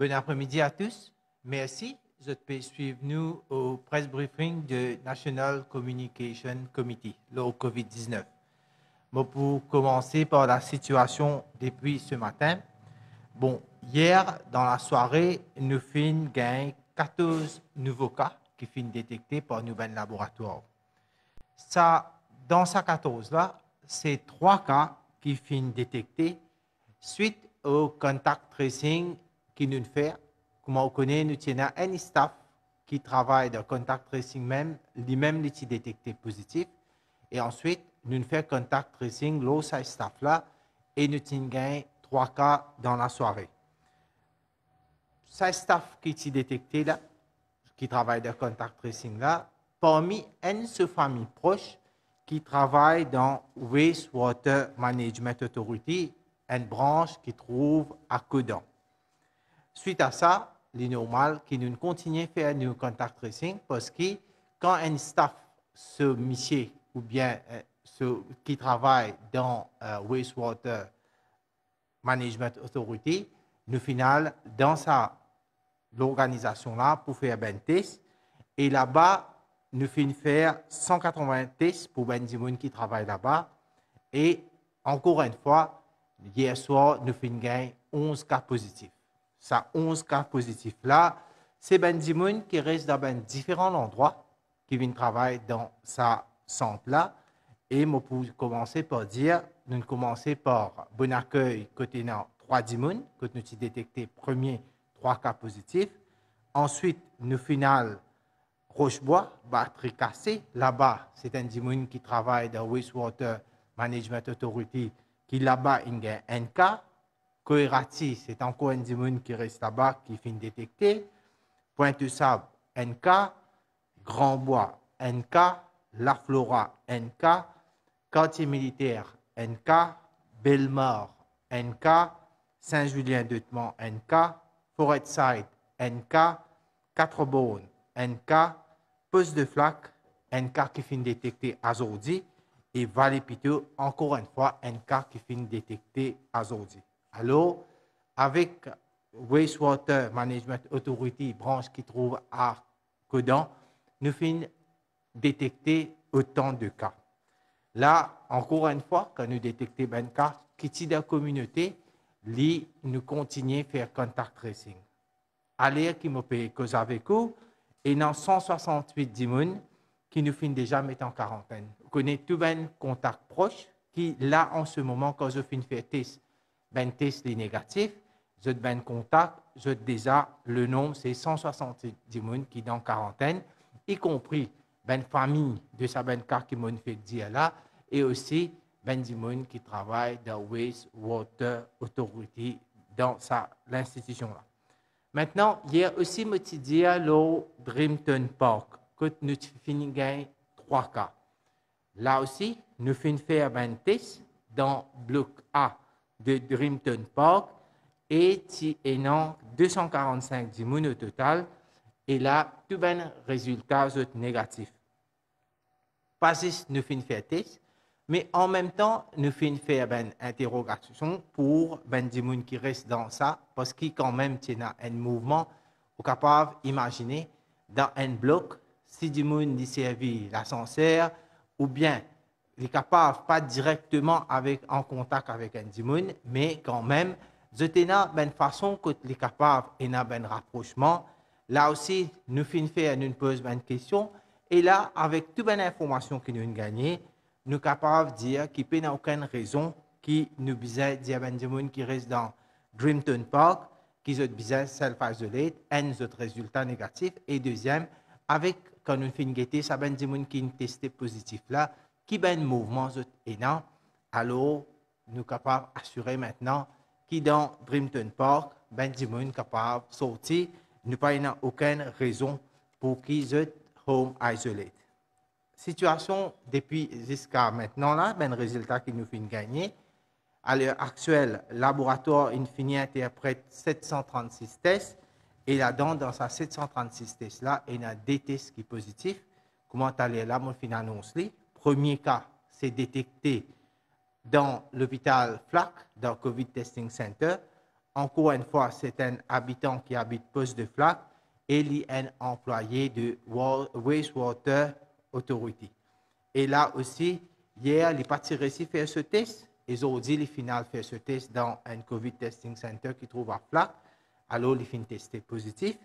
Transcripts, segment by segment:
Bon après-midi à tous. Merci. Vous pouvez suivre nous au press briefing de National Communication Committee, le COVID-19. Bon, pour commencer par la situation depuis ce matin. Bon, hier, dans la soirée, nous avons gagné 14 nouveaux cas qui sont détectés par nos laboratoires. Ça, dans ces 14-là, c'est 3 cas qui sont détectés suite au contact tracing qui nous fait. Comme on connaît, nous avons un staff qui travaille dans le contact tracing même, lui-même est détecté positif. Et ensuite, nous faisons contact tracing, l'autre staff-là, et nous avons gagné 3 cas dans la soirée. Ce staff qui est détecté là, qui travaille dans le contact tracing là, parmi une seule famille proche qui travaille dans Wastewater Management Authority, une branche qui trouve à Codan. Suite à ça, il est normal que nous continuons à faire du contact tracing parce que quand un staff, ce monsieur ou bien qui travaille dans Wastewater Management Authority, nous final dans l'organisation-là pour faire un test. Et là-bas, nous finissons faire 180 tests pour les gens qui travaillent là-bas. Et encore une fois, hier soir, nous finissons gagner 11 cas positifs. Ces 11 cas positifs-là, c'est des gens qui restent dans différents endroits, qui viennent travailler dans ce centre-là. Et moi, pour commencer par dire, nous commençons par bon accueil côté 3 gens, que nous avons détecté premier 3 cas positifs. Ensuite, nous finissons Rochebois, batterie cassée. Là-bas, c'est un gens qui travaille dans Wastewater Management Authority, qui là-bas, il y a un cas. Coërati, c'est encore un démon qui reste là-bas, qui finit détecté. Pointe-Sable, NK. Grand-Bois, NK. La Flora, NK. Quartier militaire, NK. Bellemare, NK. Saint-Julien-d'Eutemont, NK. Forestside, NK. Quatre-Beaunes, NK. Poste de Flac, NK qui finit détecté aujourd'hui. Et Vallée-Pitou, encore une fois, NK qui finit détecté aujourd'hui. Alors, avec Wastewater Management Authority, branche qui trouve à Codan, nous finissons détecter autant de cas. Là, encore une fois, quand nous détectons un cas qui est dans la communauté, nous continuons à faire contact tracing. Allez, qui me paye cause avec vous, et dans 168 dimounes qui nous finissent déjà mettre en quarantaine. Vous connaissez tout un contact proche qui, là, en ce moment, quand je finis faire test, ben test les négatifs, je ben contact, je déjà le nombre c'est 170 personnes qui sont en quarantaine, y compris ben famille de sa ben cas qui m'ont fait dire là, et aussi ben personnes qui travaillent dans Wastewater Authority dans l'institution là. Maintenant, il y a aussi me dit à l'eau Dreamton Park que nous finissons gagner 3 cas. Là aussi, nous finissons faire un test dans bloc A de Dreamton Park et qui est 245 dimounes au total. Et là, tout ben résultat négatif. Pas juste nous finissons faire test, mais en même temps, nous finissons faire une interrogation pour ben dimounes qui restent dans ça, parce qu'il quand même y a un mouvement, vous êtes capable d'imaginer dans un bloc, si dimounes dit servi l'ascenseur, ou bien il est capable pas directement en contact avec un dimoun, mais quand même, je tenais une façon que les capable et un rapprochement. Là aussi, nous finissons faire une pose une question, et là, avec toute l'information que nous avons gagnée, nous sommes capables de dire qu'il n'y a aucune raison qui nous disait dire un dimoun qui reste dans Dreamton Park, qui est bizarre self-isolate, un autre résultat négatif, et deuxième, avec quand nous finissons guetter, ça ben dimoun qui est testé positif là, qui ben mouvement énorme, alors nous sommes capables d'assurer maintenant qui dans Dreamton Park, ben dimoun capable de sortir, nous n'avons aucune raison pour qu'ils soient home isolate. Situation depuis jusqu'à maintenant là, ben résultat qui nous fait gagner. À l'heure actuelle, le laboratoire Infini interprète 736 tests et là-dedans, dans ces 736 tests-là, il y a des tests qui sont positifs. Comment aller là, mon annonce les. Premier cas, c'est détecté dans l'hôpital FLAC, dans le COVID Testing Center. encore une fois, c'est un habitant qui habite Poste de Flac et il est un employé de Wastewater Authority. Et là aussi, hier, les partis récits faire ce test. Ils ont dit les finales faire ce test dans un COVID Testing Center qui trouve à Flac. Alors, les fins testés positifs.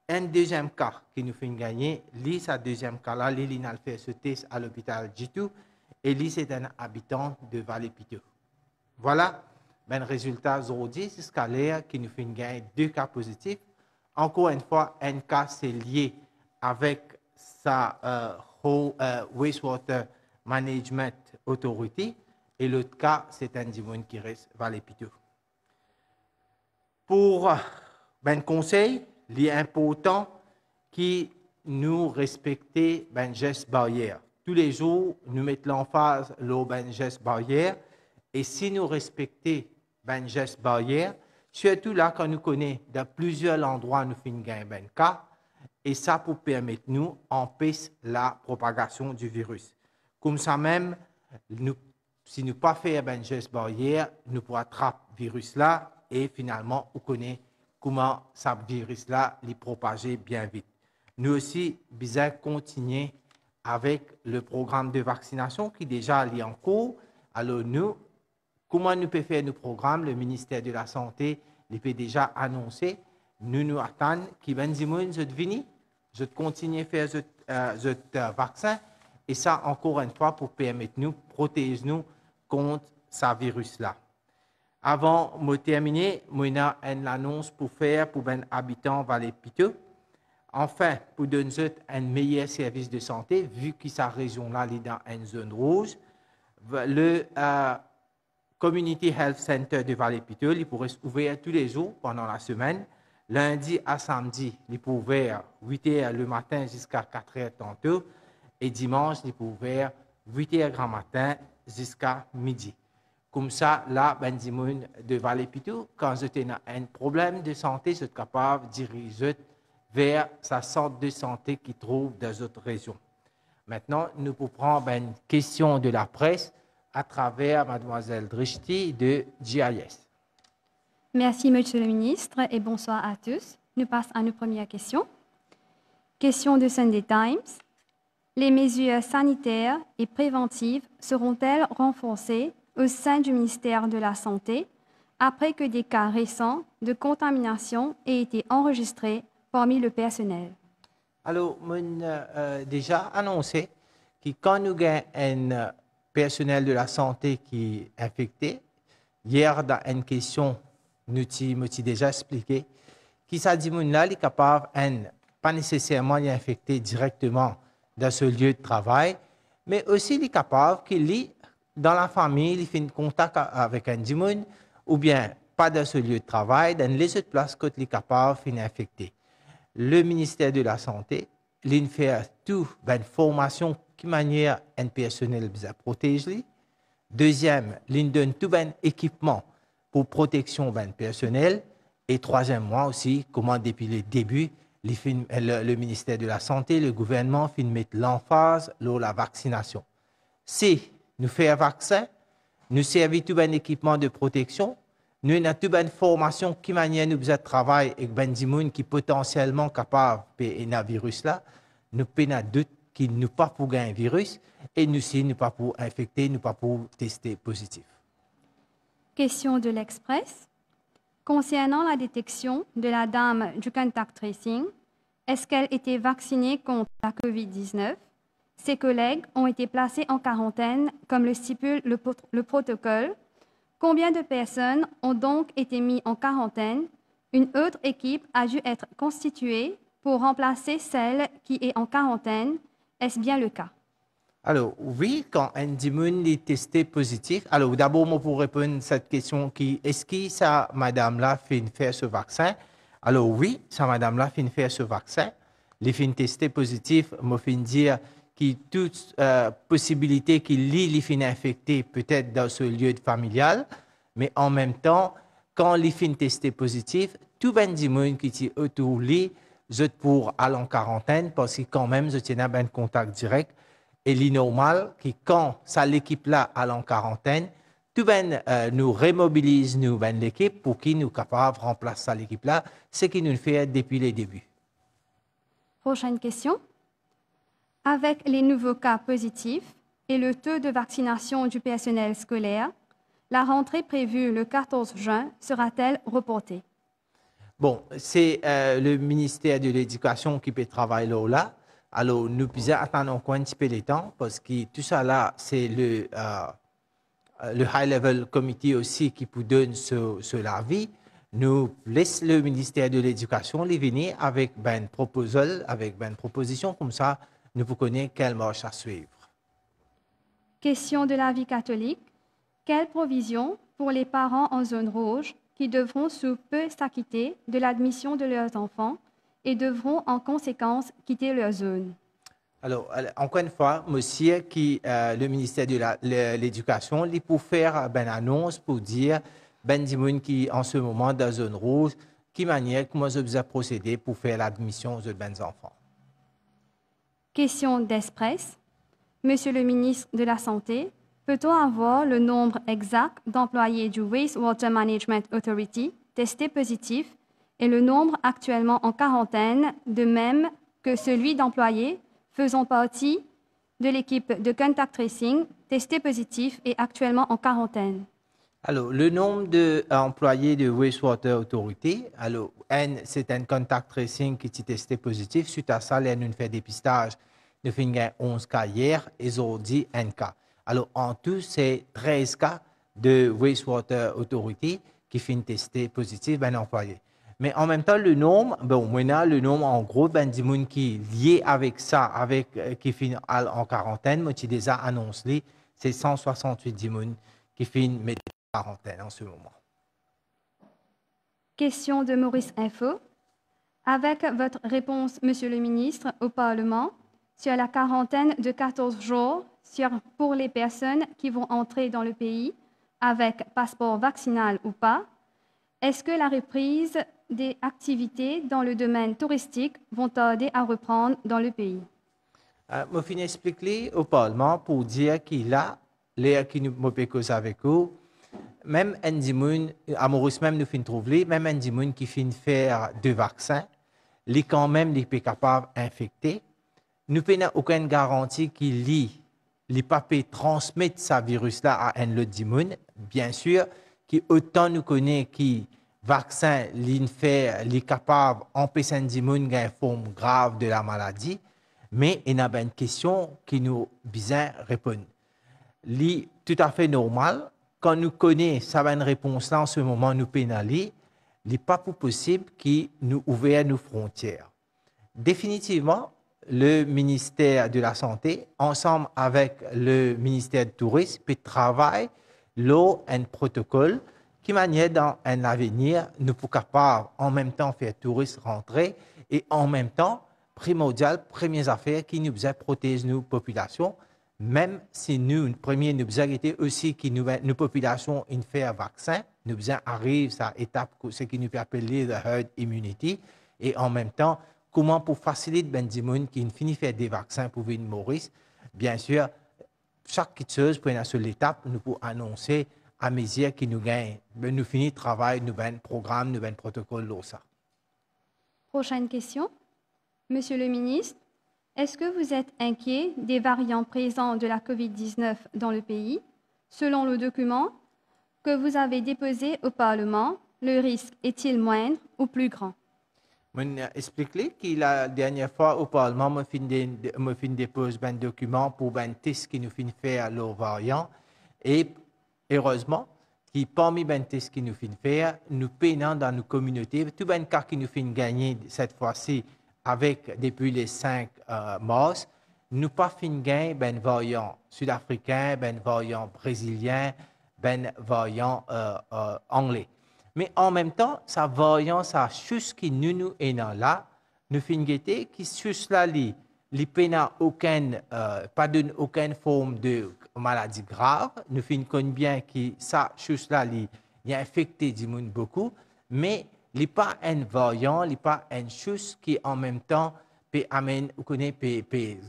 Un deuxième cas qui nous fait gagner, lui, sa deuxième cas là, il a fait ce test à l'hôpital G2 et lui, c'est un habitant de Vallée-Piteux. Voilà, ben, résultat aujourd'hui, c'est scalaire qui nous fait gagner 2 cas positifs. Encore une fois, un cas, c'est lié avec sa Wastewater Management Authority et l'autre cas, c'est un dimon qui reste Vallée-Piteux. Pour ben conseil, il est important que nous respecter ben gestes barrières. Tous les jours, nous mettons l'emphase sur ben gestes barrières et si nous respectons ben gestes barrières, surtout là quand nous connaissons dans plusieurs endroits nous faisons gagner ben cas et ça pour permettre nous empêcher la propagation du virus. Comme ça même, si nous pas faire ben gestes barrières, nous pourrons attraper le virus là et finalement on connaît comment ce virus-là les propager bien vite. Nous aussi, besoin continuer avec le programme de vaccination qui déjà est en cours. Alors nous, comment nous pouvons faire nos programmes? Le ministère de la Santé les peut déjà annoncer. Nous attendons qu'il y ait des gens qui viennent, qui continuent à faire ce vaccin. Et ça, encore une fois, pour permettre nous, protéger nous contre ce virus-là. Avant de terminer, je vais une annonce pour faire pour les habitants de Vallée-Piteux. Enfin, pour donner un meilleur service de santé, vu que cette région-là est dans une zone rouge, le Community Health Center de Vallée-Piteux, il pourrait ouvrir tous les jours pendant la semaine. Lundi à samedi, il peut ouvrir 8 h le matin jusqu'à 4 h tantôt. Et dimanche, il peut ouvrir 8 h grand matin jusqu'à midi. Comme ça, là, ben dimoun de Vallée-Piteux, quand vous avez un problème de santé, vous êtes capable de diriger vers sa centre de santé qui trouve dans d'autres régions. Maintenant, nous pouvons prendre une question de la presse à travers Mademoiselle Drishti de GIS. Merci, Monsieur le ministre, et bonsoir à tous. Nous passons à nos premières questions. Question de Sunday Times. Les mesures sanitaires et préventives seront-elles renforcées au sein du ministère de la Santé après que des cas récents de contamination aient été enregistrés parmi le personnel? Alors, on a déjà annoncé que quand nous avons un personnel de la santé qui est infecté, hier dans une question, nous avons déjà expliqué que ça dit là est capable pas nécessairement d'infecter directement dans ce lieu de travail, mais aussi il est capable qu'il est dans la famille, il fait un contact avec un dimoun, ou bien pas dans ce lieu de travail, dans les autres places qu'il est capable d'infecter. Le ministère de la Santé, il fait toute une formation qui manière un personnel à protéger. Deuxième, il donne tout un équipement pour protection du personnel. Et troisième, aussi, comment depuis le début, le ministère de la Santé, le gouvernement, fait mettre l'emphase sur la vaccination. Si nous faisons un vaccin, nous servons tout un équipement de protection, nous avons toute une formation qui manière nous travailler avec des gens qui sont potentiellement capables de faire un virus là, nous avons doute qu'ils ne pas pour gagner un virus et nous aussi ne pas pour infecter, ne pas pour tester positif. Question de l'Express. Concernant la détection de la dame du contact tracing, est-ce qu'elle était vaccinée contre la COVID-19? Ses collègues ont été placés en quarantaine, comme le stipule le protocole. Combien de personnes ont donc été mises en quarantaine? Une autre équipe a dû être constituée pour remplacer celle qui est en quarantaine. Est-ce bien le cas? Alors, oui, quand un dimoun est testé positif, alors d'abord, moi, pour répondre à cette question, est-ce que sa madame-là fait faire ce vaccin? Alors, oui, sa madame-là fait faire ce vaccin. Les fins testés positifs, moi, fin dire que toute possibilité qu'il les fin infecté peut-être dans ce lieu familial, mais en même temps, quand les fins testés positifs, tout ben dimoun qui est autour de lui, je pour aller en quarantaine parce que quand même, je tiens un contact direct. Et il est normal que quand ça l'équipe là aller en quarantaine, tout ben nous remobilise nous ben l'équipe pour qui nous capable de remplacer l'équipe là, ce qui nous fait depuis les débuts. Prochaine question. Avec les nouveaux cas positifs et le taux de vaccination du personnel scolaire, la rentrée prévue le 14 juin sera-t-elle reportée? Bon, c'est le ministère de l'Éducation qui peut travailler là. Alors, nous pouvons attendre encore un petit peu de temps parce que tout ça là, c'est le high-level committee aussi qui peut donner ce avis. Nous laissons le ministère de l'Éducation les venir avec une proposal, avec une proposition comme ça, nous pouvons connaître quelle marche à suivre. Question de la vie catholique. Quelles provisions pour les parents en zone rouge qui devront sous peu s'acquitter de l'admission de leurs enfants et devront en conséquence quitter leur zone? Alors, encore une fois, monsieur, le ministère de l'Éducation, il peut faire une annonce pour dire, qui en ce moment dans la zone rouge, comment vous avez procédé pour faire l'admission de enfants. Question d'Express. Monsieur le ministre de la Santé, peut-on avoir le nombre exact d'employés du Wastewater Management Authority testés positifs et le nombre actuellement en quarantaine, de même que celui d'employés faisant partie de l'équipe de contact tracing testés positifs et actuellement en quarantaine? Alors, le nombre d'employés de Wastewater Authority, alors, c'est un contact tracing qui est testé positif. Suite à ça, on a fait dépistage. Nous avons eu 11 cas hier et aujourd'hui 1 cas. Alors, en tout, c'est 13 cas de Wastewater Authority qui finissent testés positifs, employés. Mais en même temps, le nombre, maintenant, le nombre en gros, du monde qui est lié avec ça, qui finit en quarantaine, moi, j'ai déjà annoncé, c'est 168 personnes qui finissent en quarantaine en ce moment. Question de Maurice Info. Avec votre réponse, Monsieur le ministre, au Parlement, sur la quarantaine de 14 jours pour les personnes qui vont entrer dans le pays avec passeport vaccinal ou pas, est-ce que la reprise des activités dans le domaine touristique vont tarder à reprendre dans le pays? Je vais expliquer au Parlement pour dire qu'il a, les qui nous cause avec vous, même Andimoun, à Maurice même nous finissons trouver, même Andimoun qui finit faire 2 vaccins, les quand même les capables d'infecter. Nous n'avons aucune garantie qu'il lit les papiers transmettent ce virus-là à un autre dimoun. Bien sûr, qui autant nous connaît qui vaccin l'infect, les capables d'empêcher un dimoun une forme grave de la maladie, mais il y a une question qui nous besoin répondre. C'est tout à fait normal. Quand nous connaissons cette réponse-là, en ce moment, nous pénalisons, il n'est pas possible que nous ouvrions nos frontières. Définitivement, le ministère de la Santé, ensemble avec le ministère du Tourisme, peut travailler un protocole qui manière dans un avenir, nous sommes capables en même temps faire touristes rentrer et en même temps, primordial, première affaire qui nous a protégé nos populations, même si nous, premier, nous avons été aussi que nos populations une faire vaccin, nous arrive à étape, ce qui nous peut appeler la herd immunity, et en même temps, comment pour faciliter les gens qui finissent faire des vaccins pour venir Maurice. Bien sûr, chaque chose pour une seule étape, nous pouvons annoncer à mesure que nous gagnons. Nous finissons le travail, nous avons un programme, nous avons un protocole. Prochaine question. Monsieur le ministre, est-ce que vous êtes inquiet des variants présents de la COVID-19 dans le pays? Selon le document que vous avez déposé au Parlement, le risque est-il moindre ou plus grand? Je vais expliquer que la dernière fois au Parlement, je fin dépose un document pour un test qui nous fin faire leurs variants. Et heureusement, qui parmi les tests qui nous fin faire, nous peinons dans nos communautés, tout un cas qui nous fin gagner cette fois-ci avec depuis les 5 mars, nous pas fin gagner ben variant sud-africain, ben variant brésilien, ben variant anglais. Mais en même temps, ça variant, ça chose qui nous est là, nous fin guetter qui juste là li n'a pas donne aucune forme de maladie grave, nous fin connaît bien que ça chose là li a infecté du monde beaucoup, mais il n'est pas un variant, il n'est pas une chose qui en même temps peut amener,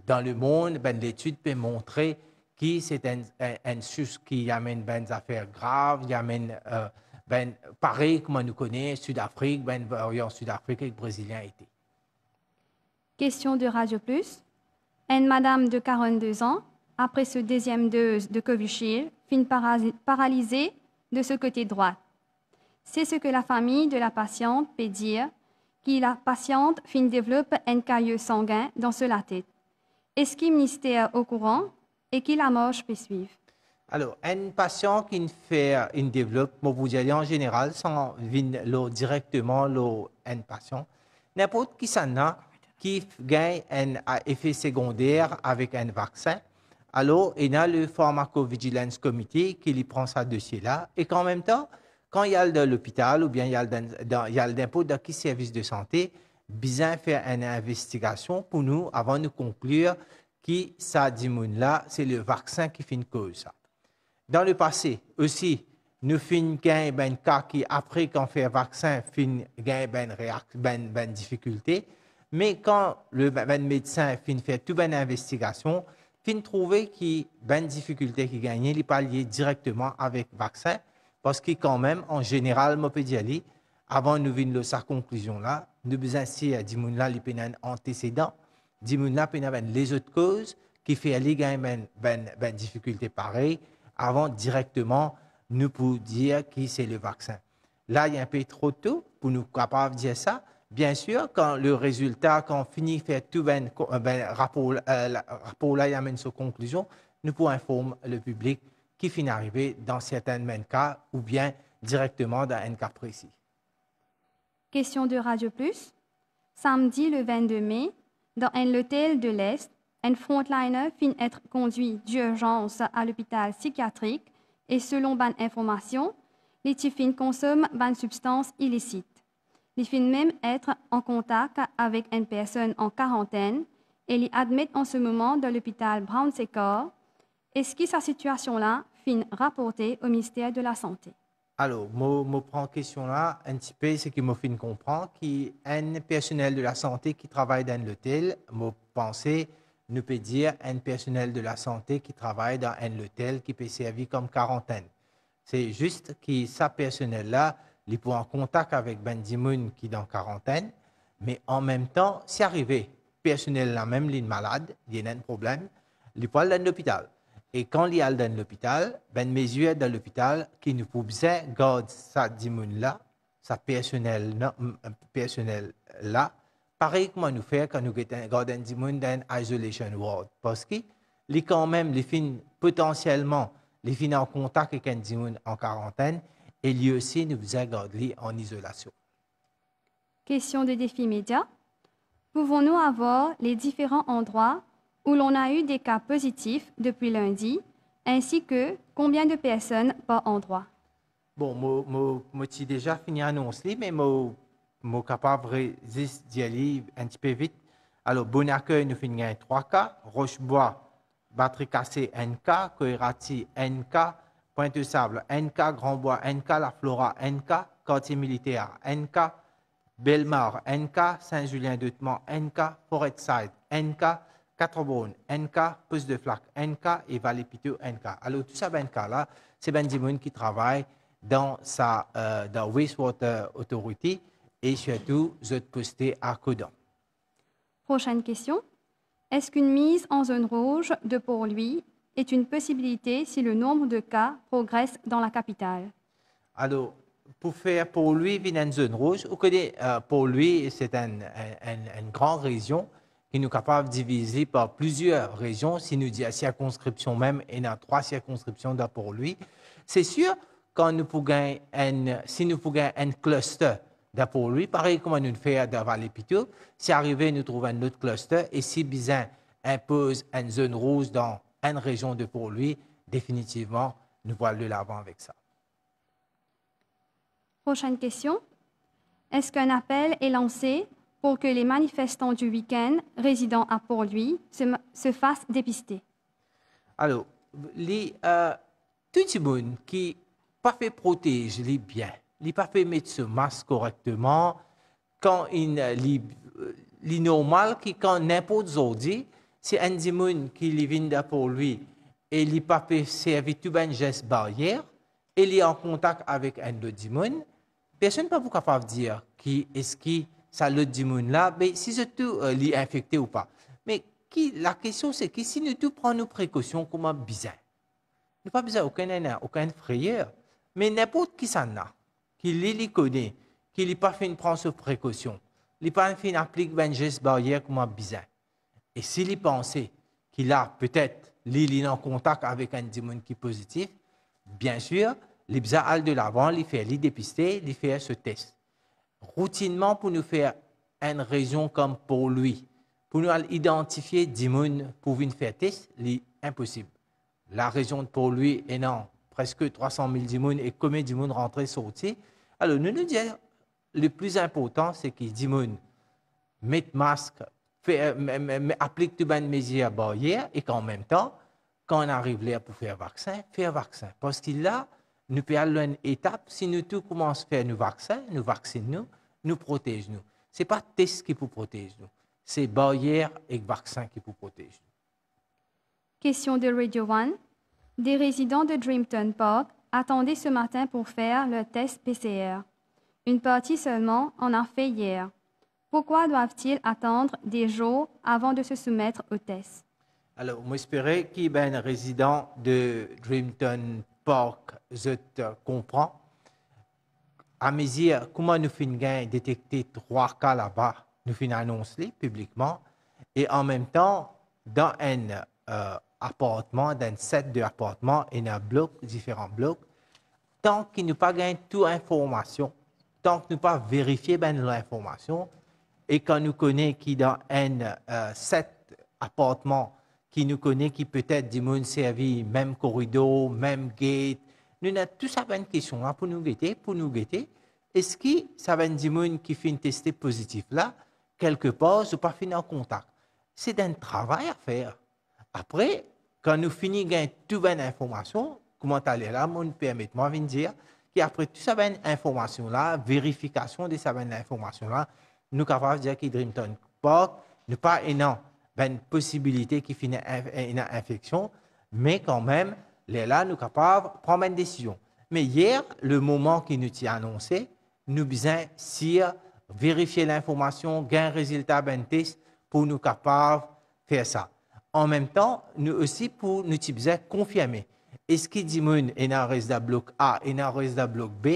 dans le monde, ben l'étude peut montrer qui c'est une chose qui amène des affaires graves, qui amène, pareil comme nous connaissons, Sud-Afrique, variant Sud-Afrique et le Brésilien été. Question de Radio Plus. Une madame de 42 ans, après ce deuxième dose de Covishield, fin paralysée de ce côté droit. C'est ce que la famille de la patiente peut dire, que la patiente fin développe un caillou sanguin dans la tête. Est-ce que le ministère est au courant et que la marche peut suivre? Alors, un patient qui développe, moi vous dire en général, sans venir directement un patient, n'importe qui s'en a, qui gagne un effet secondaire avec un vaccin, alors il y a le Pharmacovigilance Committee qui lui prend ce dossier-là, et qu'en même temps, quand il y a dans l'hôpital ou bien il y a l'impôt dans qui service de santé, besoin faire une investigation pour nous, avant de conclure que ça dit là, c'est le vaccin qui fait une cause ça. Dans le passé aussi, nous finissons gagner un cas qui, après qu'on fait un vaccin, finit gagner une difficulté. Mais quand le médecin fait toute une investigation, il trouve qu'il y a une difficulté qui gagne, il n'est pas lié directement avec le vaccin, parce que quand même, en général, je peux dire, avant de venir à sa conclusion-là, nous besoin si à Dimoun-là, il y a un antécédent, Dimoun-là, il y a les autres causes qui font qu'il y a une difficulté pareille, avant directement nous pour dire que c'est le vaccin. Là, il y a un peu trop tôt pour nous capables de dire ça. Bien sûr, quand le résultat, quand on finit de faire tout rapport là, il amène sa conclusion, nous pouvons informer le public qui finit d'arriver dans certains cas ou bien directement dans un cas précis. Question de Radio Plus. Samedi le 22 mai, dans un hôtel de l'Est, un frontliner finit être conduit d'urgence à l'hôpital psychiatrique et selon bonne information, les tifines consomment une substance illicite. Ils finissent même être en contact avec une personne en quarantaine et les admettent en ce moment dans l'hôpital Brown-Séquard. Est-ce que cette situation-là finit rapportée au ministère de la Santé? Alors, je prends la question là un petit peu, ce qui me fait comprendre qu'il y a un personnel de la santé qui travaille dans l'hôtel. Je pense, nous peut dire un personnel de la santé qui travaille dans un hôtel qui peut servir comme quarantaine. C'est juste que ce personnel-là, il peut en contact avec Ben Dimoun qui est dans quarantaine, mais en même temps, si arrivé, personnel là même, il est malade, il y a un problème, il peut aller dans l'hôpital. Et quand il est dans l'hôpital, ben mesure dans l'hôpital qui nous peut bien garder sa Dimoun là, sa personnel là, pareil comme nous fait quand nous gardons un Dimoun dans isolation ward, parce que les quand même les fins potentiellement les fins en contact avec un Dimoun en quarantaine. Et lui aussi, nous faisons garder en isolation. Question de défi média. Pouvons-nous avoir les différents endroits où l'on a eu des cas positifs depuis lundi, ainsi que combien de personnes par endroit? Bon, je suis déjà fini d'annoncer, mais je suis capable d'y aller un petit peu vite. Alors, Bon Accueil, nous finissons 3 cas. Rochebois, Batterie cassée, 1 cas. Coërati, 1 cas. Pointe-de-Sable, NK, Grand-Bois, NK, La Flora, NK, Quartier Militaire, NK, Belmar, NK, Saint-Julien-d'Outemont, NK, Forêtside, NK, Quatre-Beaunes, NK, Pouce de Flac, NK et Vallée-Pitou, NK. Alors, tout ça, NK-là, c'est Ben Dimoun qui travaille dans Wastewater Authority et surtout, vous êtes posté à Coudon. Prochaine question. Est-ce qu'une mise en zone rouge de Port-Louis est une possibilité si le nombre de cas progresse dans la capitale? Alors, pour faire Port-Louis une zone rouge, vous connaissez, Port-Louis, c'est une grande région qui nous est capable de diviser par plusieurs régions. Si nous disons circonscription même, il y a 3 circonscriptions dans Port-Louis. C'est sûr, quand nous pouvons si nous pouvons un cluster de Port-Louis, pareil comme nous le faisons dans Vallée-Pitou, si arrivé, nous trouvons un autre cluster et si besoin impose une zone rouge dans une région de Port-Louis, définitivement, nous voyons de l'avant avec ça. Prochaine question. Est-ce qu'un appel est lancé pour que les manifestants du week-end résidant à Port-Louis se fassent dépister? Alors, tout le monde qui pas fait protéger les biens, il pas fait mettre ce masque correctement, quand il est normal que quand n'importe aujourd'hui, c'est un démon qui vient pour lui et il pas peut servir tout un geste barrière, et il est en contact avec un autre monde, personne ne peut pas capable de dire qui est-ce qui ça l'autre monde là, mais si c'est tout est infecté ou pas. Mais la question c'est que si nous tous prenons nos précautions, comment bizarre. Nous pas besoin aucun frayeur, mais n'importe qui s'en a, qui les connaît, qui n'a pas fait prendre ses précautions, il n'a pas fait appliquer un geste barrière comment bizarre. Et s'il pensait qu'il a peut-être il est en contact avec un démon qui est positif, bien sûr, il a besoin de l'avant, il fait les dépister, il fait ce test. Routinement, pour nous faire une raison comme pour lui, pour nous identifier démon pour une faire test, c'est impossible. La raison pour lui est non, presque 300 000 démons et combien de démons rentrés sortis. Alors, nous disons, le plus important, c'est que les démons mettent masque, appliquent toutes les mesures barrières et qu'en même temps, quand on arrive là pour faire vaccin. Parce que là, nous pouvons aller à une étape, si nous tous commençons à faire nos vaccins, nous vaccinons, nous protégeons. Ce n'est pas le test qui peut protéger nous, c'est barrière et vaccin qui peut protéger nous. Question de Radio One. Des résidents de Dreamton Park attendaient ce matin pour faire le test PCR. Une partie seulement en a fait hier. Pourquoi doivent-ils attendre des jours avant de se soumettre au test? Alors, moi, j'espérais qu'il y ait un résident de Dreamton Park, je te comprends. À mesure, comment nous finissons détecter 3 cas là-bas, nous finissons annoncer publiquement. Et en même temps, dans un appartement, dans un set d'appartements et un bloc, différents blocs, tant qu'il n'y a pas gagné toute information, tant que nous pas vérifié l'information, et quand nous connaissons qui dans un set appartements, qui nous connaît qui peut-être du monde servi, même corridor, même gate, nous avons tout ça une question là pour nous guetter. Est-ce que ça va du monde qui fait tester positif là, quelque part, je pas fini en contact. C'est un travail à faire. Après, quand nous finissons de gagner toute l'information, comment aller là, mon permettez-moi de dire qu'après toute cette information là, vérification de cette information là, nous sommes capables de dire que Dreamton Park n'est pas énorme. Une possibilité qui finit une infection, mais quand même, là, nous sommes capables de prendre une décision. Mais hier, le moment qui nous a annoncé, nous besoin vérifier l'information, gagner un résultat d'un test pour nous capables de faire ça. En même temps, nous aussi, pour nous besoin confirmer. Est-ce qu'il dit est dans le résultat bloc A et dans le résultat bloc B?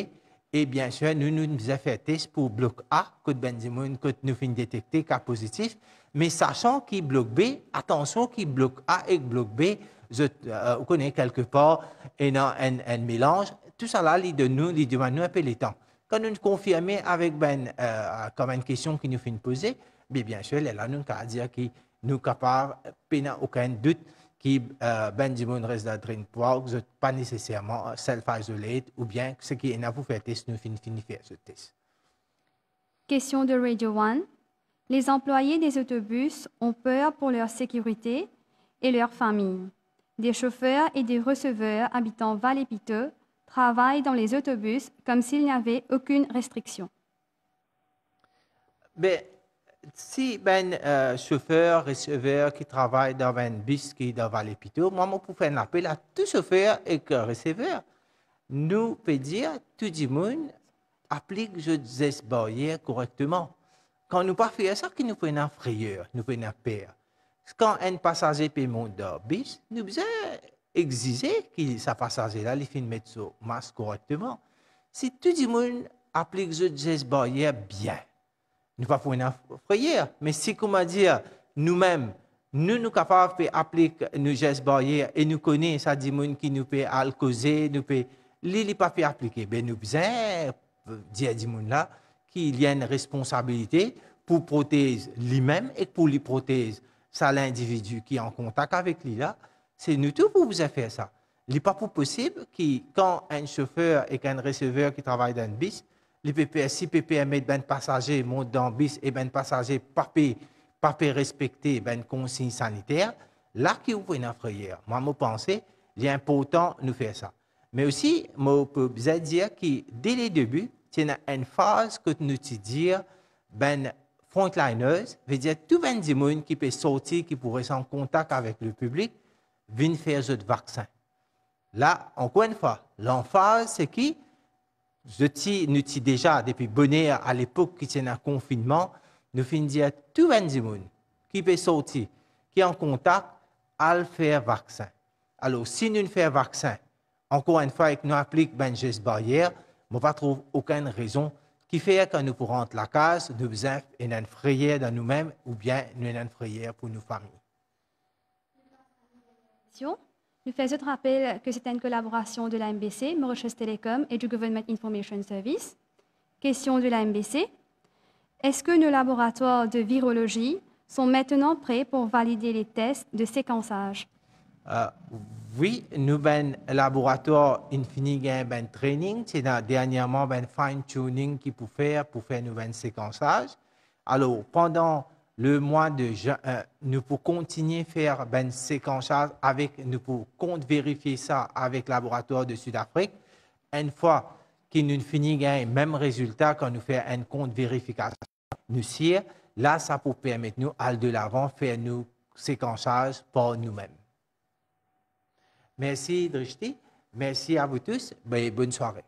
Et bien sûr, nous avons fait un test pour bloc A, que nous finissons détecter cas positif. Mais sachant qu'il bloc B, attention qu'il bloc A et bloc B, vous connaissez quelque part, et dans un mélange, tout ça là, il demande nous un peu le temps. Quand nous confirmons avec comme une question qui nous fait poser, bien sûr, là, nous allons dire que nous sommes capables, aucun doute, que du monde reste dans Dream Park, pas nécessairement self-isolate, ou bien ce qui est là pour faire test, nous finissons faire ce test. Question de Radio One. Les employés des autobus ont peur pour leur sécurité et leur famille. Des chauffeurs et des receveurs habitant Vallée-Piteux travaillent dans les autobus comme s'il n'y avait aucune restriction. Si chauffeur, receveur qui travaille dans un bus qui est dans Vallée-Piteux, moi, je peux faire un appel à tout chauffeur et receveur. Nous pouvons dire tout le monde applique les gestes barrières correctement. Quand nous ne faisons pas ça, nous prenons une frayeur, nous prenons une peur. Quand un passager peut monter dans le bus, nous devons exiger que ce passager-là mette son masque correctement. Si tout le monde applique les gestes barrières bien, nous ne faisons pas une frayeur. Mais si, comment dire, nous-mêmes, nous sommes capables d'appliquer nos gestes barrières et nous connaissons ça, des gens qui nous peut causer, nous peut, pas appliquer, ben nous devons dire à des gens là, qu'il y a une responsabilité pour protéger lui-même et pour lui protéger ça l'individu qui est en contact avec lui là. C'est nous tous pour vous faire ça. Il n'est pas possible que quand un chauffeur et qu'un receveur qui travaille dans un bus, les PPSI, PPM, ben passager monte dans le bus et ben passager pas respecter ben consignes sanitaires, là qui ouvre une frayeur. Moi, je pense il est important de nous faire ça. Mais aussi, je peux bien dire que dès le début, il y a une phase que nous dire, ben, frontliners, veut dire tout le monde qui peut sortir, qui pourrait être en contact avec le public, viennent faire ce vaccin. Là, encore une fois, l'emphase, c'est qui? Nous avons déjà, depuis bonne à l'époque qui était en confinement, nous finissons dire tout le monde qui peut sortir, qui est en contact, à faire vaccin. Alors, si nous faisons vaccin, encore une fois, et que nous appliquons ben geste barrière, on ne va trouver aucune raison qui fait que nous pourrons rentrer la case, nous avons une frayeur dans nous-mêmes ou bien une frayeur pour nos familles. Nous faisons rappel que c'est une collaboration de la MBC, Mauritius Telecom et du Government Information Service. Question de la MBC. Est-ce que nos laboratoires de virologie sont maintenant prêts pour valider les tests de séquençage? Oui, nous avons un laboratoire infini ben training, c'est dernièrement ben fine-tuning qui pour faire un séquençage. Alors, pendant le mois de juin, nous pouvons continuer à faire un séquençage nous pouvons vérifier ça avec le laboratoire de Sud-Afrique. Une fois qu'il nous finit le même résultat quand nous faisons un compte vérification, nous là, ça peut permettre nous aller de l'avant, faire nos séquençages par nous-mêmes. Merci Drishti, merci à vous tous, bonne soirée.